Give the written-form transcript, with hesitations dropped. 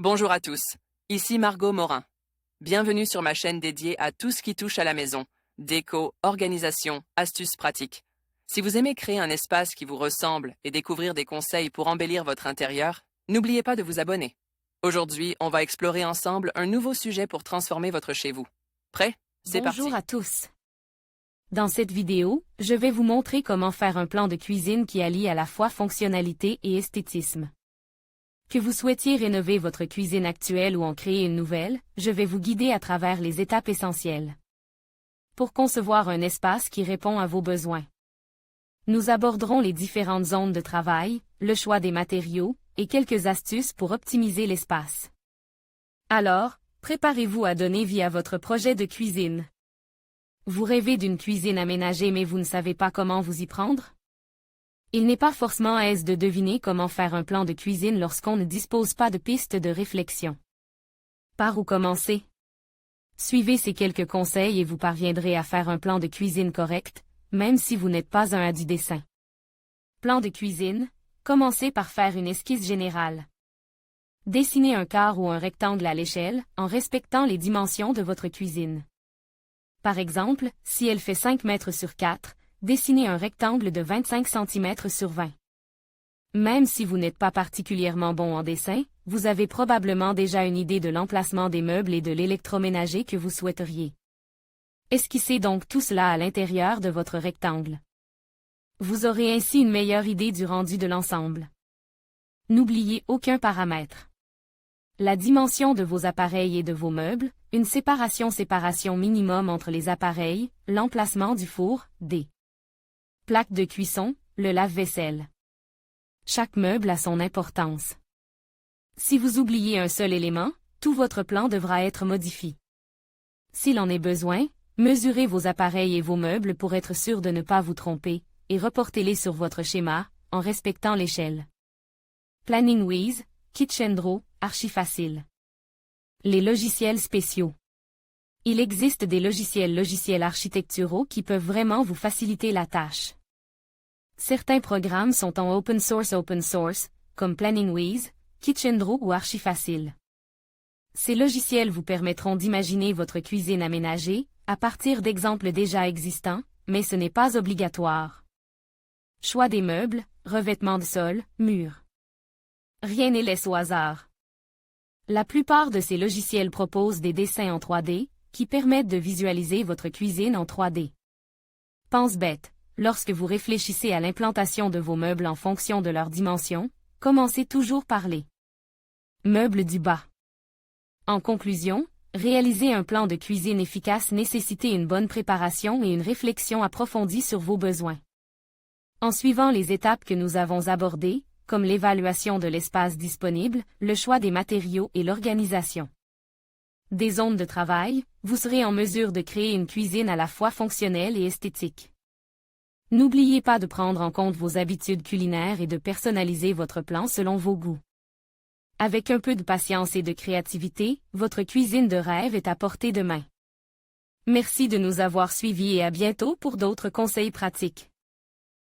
Bonjour à tous, ici Margot Morin. Bienvenue sur ma chaîne dédiée à tout ce qui touche à la maison, déco, organisation, astuces pratiques. Si vous aimez créer un espace qui vous ressemble et découvrir des conseils pour embellir votre intérieur, n'oubliez pas de vous abonner. Aujourd'hui, on va explorer ensemble un nouveau sujet pour transformer votre chez vous. Prêt? C'est parti! Bonjour à tous. Dans cette vidéo, je vais vous montrer comment faire un plan de cuisine qui allie à la fois fonctionnalité et esthétisme. Que vous souhaitiez rénover votre cuisine actuelle ou en créer une nouvelle, je vais vous guider à travers les étapes essentielles pour concevoir un espace qui répond à vos besoins. Nous aborderons les différentes zones de travail, le choix des matériaux, et quelques astuces pour optimiser l'espace. Alors, préparez-vous à donner vie à votre projet de cuisine. Vous rêvez d'une cuisine aménagée mais vous ne savez pas comment vous y prendre? Il n'est pas forcément aisé de deviner comment faire un plan de cuisine lorsqu'on ne dispose pas de pistes de réflexion. Par où commencer? Suivez ces quelques conseils et vous parviendrez à faire un plan de cuisine correct, même si vous n'êtes pas un du dessin. Plan de cuisine, commencez par faire une esquisse générale. Dessinez un quart ou un rectangle à l'échelle, en respectant les dimensions de votre cuisine. Par exemple, si elle fait 5 mètres sur 4, dessinez un rectangle de 25 cm sur 20. Même si vous n'êtes pas particulièrement bon en dessin, vous avez probablement déjà une idée de l'emplacement des meubles et de l'électroménager que vous souhaiteriez. Esquissez donc tout cela à l'intérieur de votre rectangle. Vous aurez ainsi une meilleure idée du rendu de l'ensemble. N'oubliez aucun paramètre. La dimension de vos appareils et de vos meubles, une séparation minimum entre les appareils, l'emplacement du four, des plaques de cuisson, le lave-vaisselle. Chaque meuble a son importance. Si vous oubliez un seul élément, tout votre plan devra être modifié. S'il en est besoin, mesurez vos appareils et vos meubles pour être sûr de ne pas vous tromper, et reportez-les sur votre schéma, en respectant l'échelle. Planningwiz, KitchenDraw, Archifacile. Les logiciels spéciaux. Il existe des logiciels architecturaux qui peuvent vraiment vous faciliter la tâche. Certains programmes sont en open source, comme Planningwiz, KitchenDraw ou Archifacile. Ces logiciels vous permettront d'imaginer votre cuisine aménagée, à partir d'exemples déjà existants, mais ce n'est pas obligatoire. Choix des meubles, revêtement de sol, murs. Rien n'est laissé au hasard. La plupart de ces logiciels proposent des dessins en 3D, qui permettent de visualiser votre cuisine en 3D. Pense bête, lorsque vous réfléchissez à l'implantation de vos meubles en fonction de leurs dimensions, commencez toujours par les meubles du bas. En conclusion, réaliser un plan de cuisine efficace nécessite une bonne préparation et une réflexion approfondie sur vos besoins. En suivant les étapes que nous avons abordées, comme l'évaluation de l'espace disponible, le choix des matériaux et l'organisation des zones de travail, vous serez en mesure de créer une cuisine à la fois fonctionnelle et esthétique. N'oubliez pas de prendre en compte vos habitudes culinaires et de personnaliser votre plan selon vos goûts. Avec un peu de patience et de créativité, votre cuisine de rêve est à portée de main. Merci de nous avoir suivis et à bientôt pour d'autres conseils pratiques.